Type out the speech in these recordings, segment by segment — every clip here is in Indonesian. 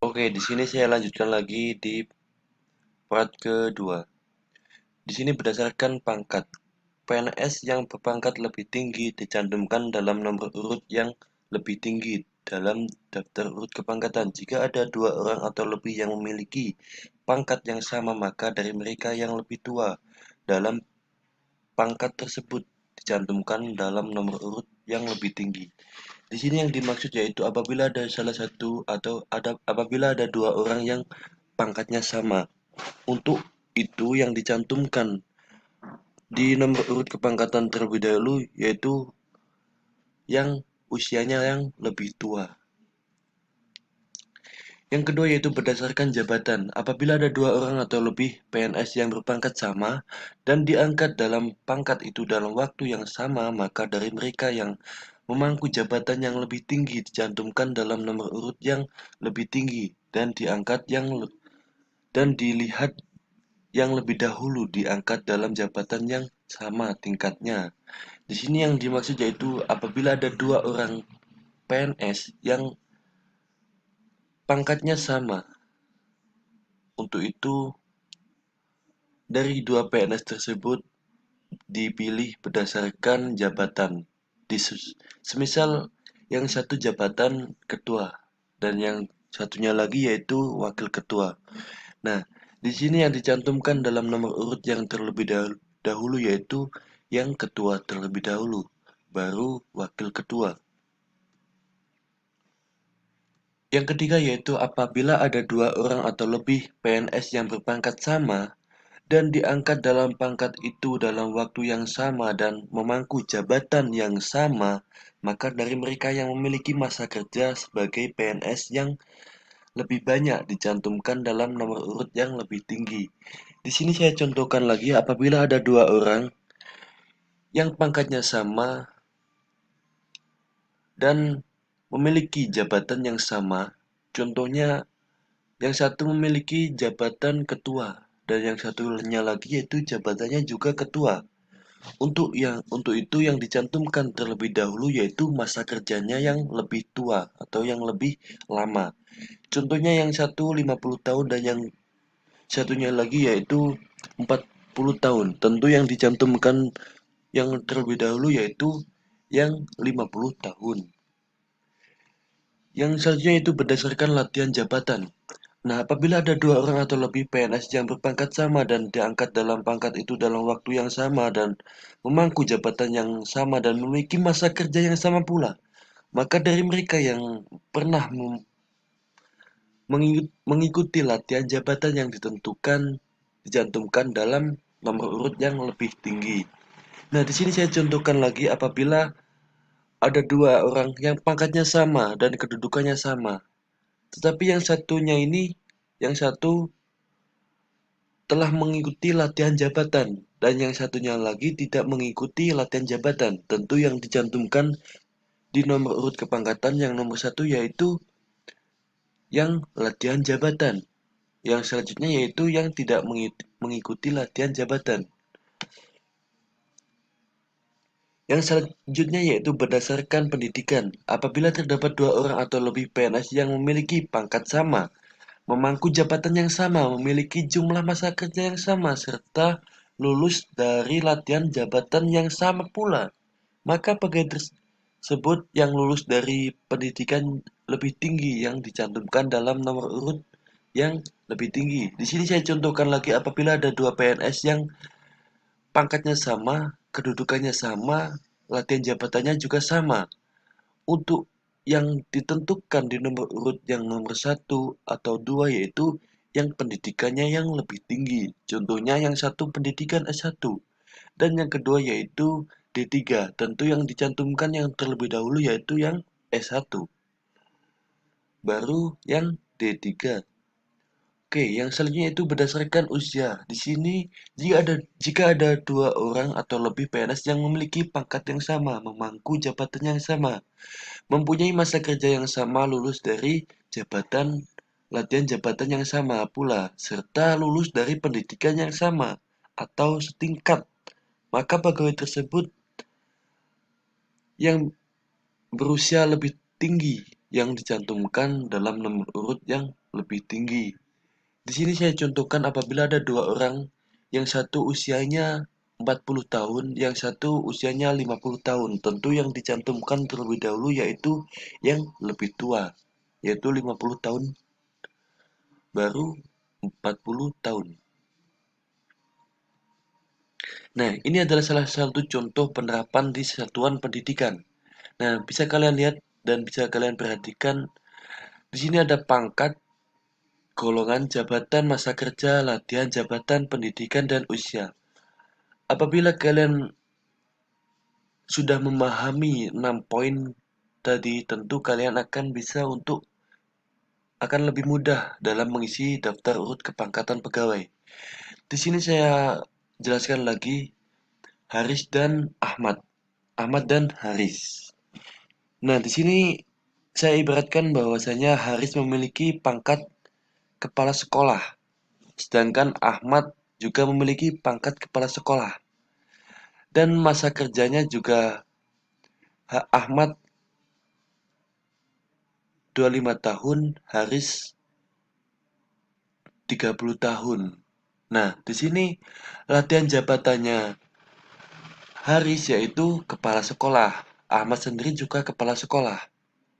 Oke, di sini saya lanjutkan lagi di part kedua. Di sini berdasarkan pangkat. PNS yang berpangkat lebih tinggi dicantumkan dalam nomor urut yang lebih tinggi dalam daftar urut kepangkatan. Jika ada dua orang atau lebih yang memiliki pangkat yang sama, maka dari mereka yang lebih tua dalam pangkat tersebut dicantumkan dalam nomor urut yang lebih tinggi. Di sini yang dimaksud yaitu apabila ada salah satu atau apabila ada dua orang yang pangkatnya sama. Untuk itu yang dicantumkan di nomor urut kepangkatan terlebih dahulu yaitu yang usianya yang lebih tua. Yang kedua yaitu berdasarkan jabatan. Apabila ada dua orang atau lebih PNS yang berpangkat sama dan diangkat dalam pangkat itu dalam waktu yang sama, maka dari mereka yang memangku jabatan yang lebih tinggi dicantumkan dalam nomor urut yang lebih tinggi dan diangkat dan dilihat yang lebih dahulu diangkat dalam jabatan yang sama tingkatnya. Di sini yang dimaksud yaitu apabila ada dua orang PNS yang pangkatnya sama. Untuk itu, dari dua PNS tersebut dipilih berdasarkan jabatan. Semisal yang satu jabatan ketua dan yang satunya lagi yaitu wakil ketua. Nah, di sini yang dicantumkan dalam nomor urut yang terlebih dahulu yaitu yang ketua terlebih dahulu, baru wakil ketua. Yang ketiga yaitu apabila ada dua orang atau lebih PNS yang berpangkat sama dan diangkat dalam pangkat itu dalam waktu yang sama dan memangku jabatan yang sama, maka dari mereka yang memiliki masa kerja sebagai PNS yang lebih banyak dicantumkan dalam nomor urut yang lebih tinggi. Di sini saya contohkan lagi apabila ada dua orang yang pangkatnya sama dan memiliki jabatan yang sama. Contohnya, yang satu memiliki jabatan ketua dan yang satunya lagi yaitu jabatannya juga ketua. Untuk itu yang dicantumkan terlebih dahulu yaitu masa kerjanya yang lebih tua atau yang lebih lama. Contohnya yang satu 50 tahun dan yang satunya lagi yaitu 40 tahun. Tentu yang dicantumkan yang terlebih dahulu yaitu yang 50 tahun. Yang selanjutnya itu berdasarkan latihan jabatan. Nah, apabila ada dua orang atau lebih PNS yang berpangkat sama dan diangkat dalam pangkat itu dalam waktu yang sama dan memangku jabatan yang sama dan memiliki masa kerja yang sama pula, maka dari mereka yang pernah mengikuti latihan jabatan yang ditentukan dicantumkan dalam nomor urut yang lebih tinggi. Nah, di sini saya contohkan lagi apabila ada dua orang yang pangkatnya sama dan kedudukannya sama. Tetapi yang satunya ini, yang satu telah mengikuti latihan jabatan dan yang satunya lagi tidak mengikuti latihan jabatan. Tentu yang dicantumkan di nomor urut kepangkatan yang nomor satu yaitu yang latihan jabatan. Yang selanjutnya yaitu yang tidak mengikuti latihan jabatan. Yang selanjutnya yaitu berdasarkan pendidikan. Apabila terdapat dua orang atau lebih PNS yang memiliki pangkat sama, memangku jabatan yang sama, memiliki jumlah masa kerja yang sama, serta lulus dari latihan jabatan yang sama pula, maka pegawai tersebut yang lulus dari pendidikan lebih tinggi yang dicantumkan dalam nomor urut yang lebih tinggi. Di sini saya contohkan lagi apabila ada dua PNS yang pangkatnya sama, kedudukannya sama, latihan jabatannya juga sama. Untuk yang ditentukan di nomor urut yang nomor satu atau dua yaitu yang pendidikannya yang lebih tinggi. Contohnya yang satu pendidikan S1 dan yang kedua yaitu D3. Tentu yang dicantumkan yang terlebih dahulu yaitu yang S1, baru yang D3. Oke, yang selanjutnya itu berdasarkan usia. Di sini jika ada dua orang atau lebih PNS yang memiliki pangkat yang sama, memangku jabatan yang sama, mempunyai masa kerja yang sama, lulus dari jabatan latihan jabatan yang sama pula, serta lulus dari pendidikan yang sama atau setingkat, maka pegawai tersebut yang berusia lebih tinggi yang dicantumkan dalam nomor urut yang lebih tinggi. Di sini saya contohkan apabila ada dua orang, yang satu usianya 40 tahun, yang satu usianya 50 tahun. Tentu yang dicantumkan terlebih dahulu yaitu yang lebih tua, yaitu 50 tahun baru 40 tahun. Nah, ini adalah salah satu contoh penerapan di satuan pendidikan. Nah, bisa kalian lihat dan bisa kalian perhatikan, di sini ada pangkat, golongan, jabatan, masa kerja, latihan, jabatan, pendidikan, dan usia. Apabila kalian sudah memahami 6 poin tadi, tentu kalian akan lebih mudah dalam mengisi daftar urut kepangkatan pegawai. Di sini saya jelaskan lagi Haris dan Ahmad. Ahmad dan Haris. Nah, di sini saya ibaratkan bahwasanya Haris memiliki pangkat kepala sekolah, sedangkan Ahmad juga memiliki pangkat kepala sekolah. Dan masa kerjanya juga Ahmad 25 tahun, Haris 30 tahun. Nah, di sini latihan jabatannya Haris yaitu kepala sekolah. Ahmad sendiri juga kepala sekolah.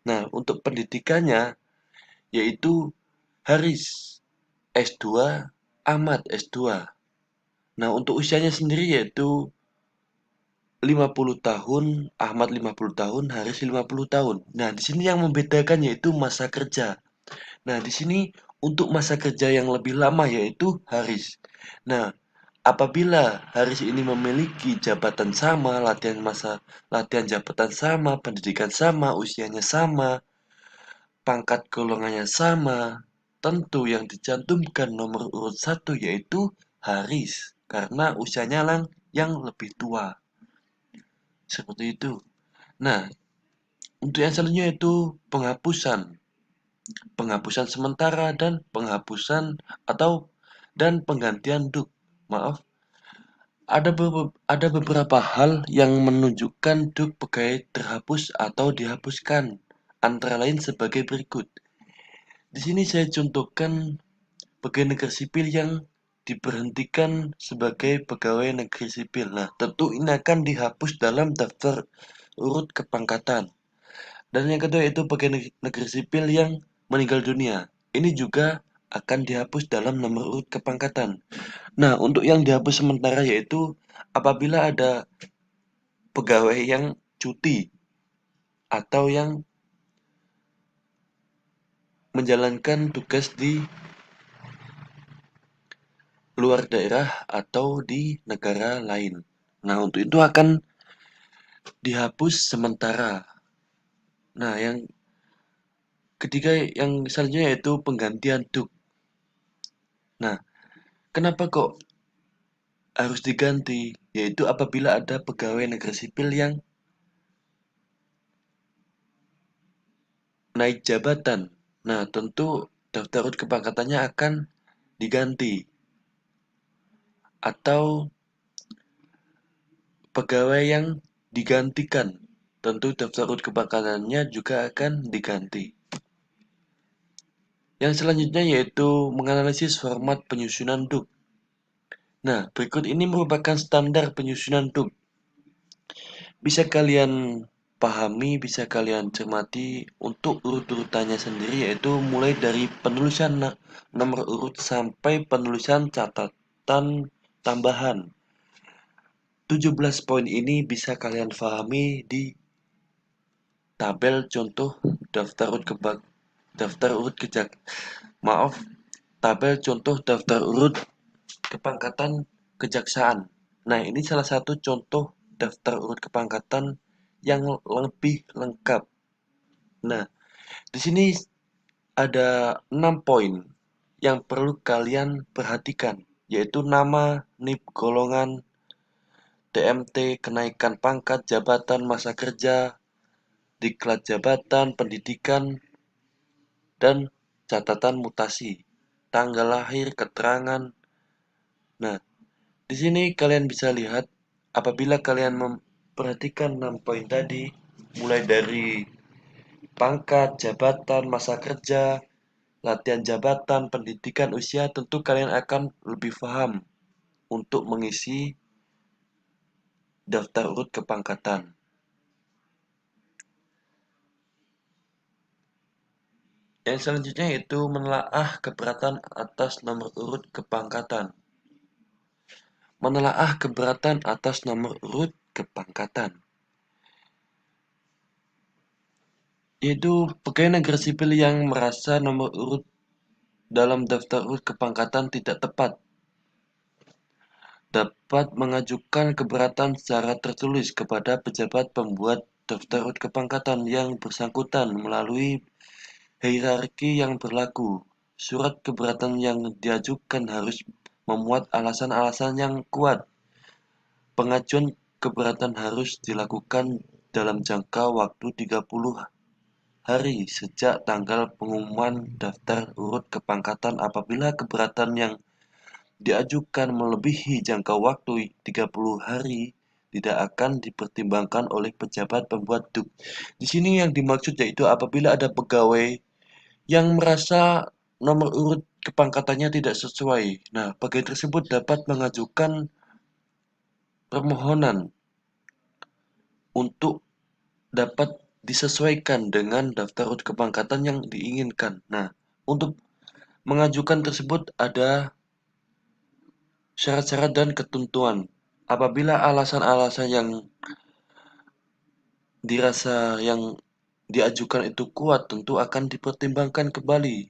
Nah, untuk pendidikannya yaitu Haris S2, Ahmad S2. Nah, untuk usianya sendiri yaitu 50 tahun, Ahmad 50 tahun, Haris 50 tahun. Nah, di sini yang membedakan yaitu masa kerja. Nah, di sini untuk masa kerja yang lebih lama yaitu Haris. Nah, apabila Haris ini memiliki jabatan sama, latihan jabatan sama, pendidikan sama, usianya sama, pangkat golongannya sama, tentu yang dicantumkan nomor urut 1 yaitu Haris karena usianya yang lebih tua. Seperti itu. Nah, untuk yang selanjutnya itu penghapusan. Penghapusan sementara dan penghapusan dan penggantian duk. Maaf, ada beberapa hal yang menunjukkan duk pegawai terhapus atau dihapuskan, antara lain sebagai berikut. Di sini saya contohkan pegawai negeri sipil yang diberhentikan sebagai pegawai negeri sipil. Nah, tentu ini akan dihapus dalam daftar urut kepangkatan. Dan yang kedua itu pegawai negeri sipil yang meninggal dunia. Ini juga akan dihapus dalam nomor urut kepangkatan. Nah, untuk yang dihapus sementara yaitu apabila ada pegawai yang cuti atau yang menjalankan tugas di luar daerah atau di negara lain. Nah, untuk itu akan dihapus sementara. Nah, yang ketiga yang selanjutnya yaitu penggantian duk. Nah, kenapa kok harus diganti? Yaitu apabila ada pegawai negeri sipil yang naik jabatan. Nah, tentu daftar urut kepangkatannya akan diganti. Atau pegawai yang digantikan. Tentu daftar urut kepangkatannya juga akan diganti. Yang selanjutnya yaitu menganalisis format penyusunan duk. Nah, berikut ini merupakan standar penyusunan duk. Bisa kalian pahami, bisa kalian cermati untuk urut-urutannya sendiri yaitu mulai dari penulisan nomor urut sampai penulisan catatan tambahan. 17 poin ini bisa kalian pahami di tabel contoh tabel contoh daftar urut kepangkatan kejaksaan. Nah, ini salah satu contoh daftar urut kepangkatan yang lebih lengkap. Nah, di sini ada 6 poin yang perlu kalian perhatikan, yaitu nama, NIP golongan, TMT, kenaikan pangkat, jabatan, masa kerja, diklat jabatan, pendidikan, dan catatan mutasi, tanggal lahir, keterangan. Nah, di sini kalian bisa lihat apabila kalian memperhatikan 6 poin tadi, mulai dari pangkat, jabatan, masa kerja, latihan jabatan, pendidikan usia, tentu kalian akan lebih paham untuk mengisi daftar urut kepangkatan. Yang selanjutnya yaitu menelaah keberatan atas nomor urut kepangkatan. Menelaah keberatan atas nomor urut kepangkatan, yaitu pegawai negeri sipil yang merasa nomor urut dalam daftar urut kepangkatan tidak tepat dapat mengajukan keberatan secara tertulis kepada pejabat pembuat daftar urut kepangkatan yang bersangkutan melalui hierarki yang berlaku. Surat keberatan yang diajukan harus memuat alasan-alasan yang kuat. Pengajuan keberatan harus dilakukan dalam jangka waktu 30 hari sejak tanggal pengumuman daftar urut kepangkatan. Apabila keberatan yang diajukan melebihi jangka waktu 30 hari, tidak akan dipertimbangkan oleh pejabat pembuat duk. Di sini yang dimaksud yaitu apabila ada pegawai yang merasa nomor urut kepangkatannya tidak sesuai. Nah, pegawai tersebut dapat mengajukan permohonan untuk dapat disesuaikan dengan daftar urut kepangkatan yang diinginkan. Nah, untuk mengajukan tersebut ada syarat-syarat dan ketentuan. Apabila alasan-alasan yang dirasa yang diajukan itu kuat, tentu akan dipertimbangkan kembali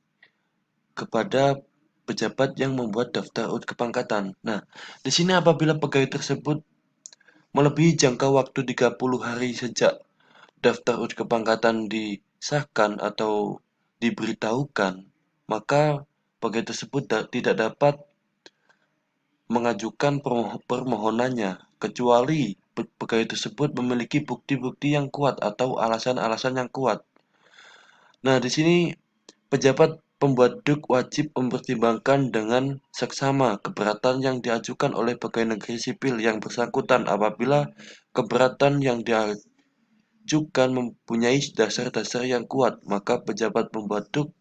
kepada pejabat yang membuat daftar urut kepangkatan. Nah, di sini apabila pegawai tersebut melebihi jangka waktu 30 hari sejak daftar urut kepangkatan disahkan atau diberitahukan, maka pegawai tersebut tidak dapat mengajukan permohonannya kecuali pegawai tersebut memiliki bukti-bukti yang kuat atau alasan-alasan yang kuat. Nah, di sini pejabat pembuat duk wajib mempertimbangkan dengan seksama keberatan yang diajukan oleh pegawai negeri sipil yang bersangkutan. Apabila keberatan yang diajukan mempunyai dasar-dasar yang kuat, maka pejabat pembuat duk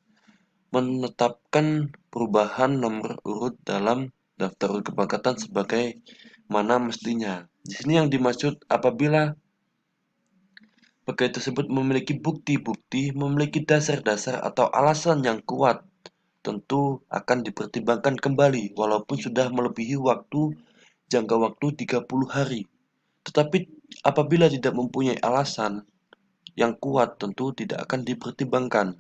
menetapkan perubahan nomor urut dalam daftar urut kepangkatan sebagai mana mestinya. Di sini yang dimaksud apabila pegawai tersebut memiliki bukti-bukti, memiliki dasar-dasar atau alasan yang kuat, tentu akan dipertimbangkan kembali walaupun sudah melebihi jangka waktu 30 hari. Tetapi apabila tidak mempunyai alasan yang kuat, tentu tidak akan dipertimbangkan.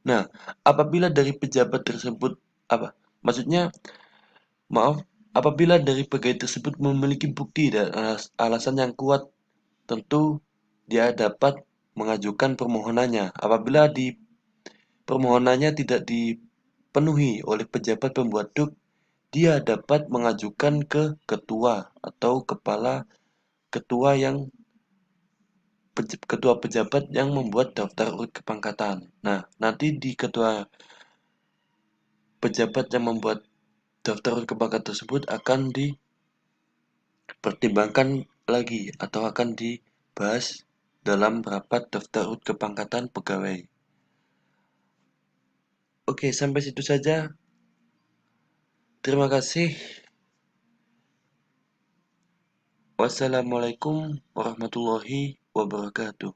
Nah, apabila dari pejabat tersebut maksudnya maaf, apabila dari pegawai tersebut memiliki bukti dan alasan yang kuat, tentu dia dapat mengajukan permohonannya. Apabila di permohonannya tidak dipenuhi oleh pejabat pembuat duk, dia dapat mengajukan ke ketua atau ketua pejabat yang membuat daftar urut kepangkatan. Nah, nanti di ketua pejabat yang membuat daftar urut kepangkatan tersebut akan dipertimbangkan lagi atau akan dibahas dalam rapat daftar urut kepangkatan pegawai. Oke, sampai situ saja. Terima kasih. Wassalamualaikum warahmatullahi wabarakatuh.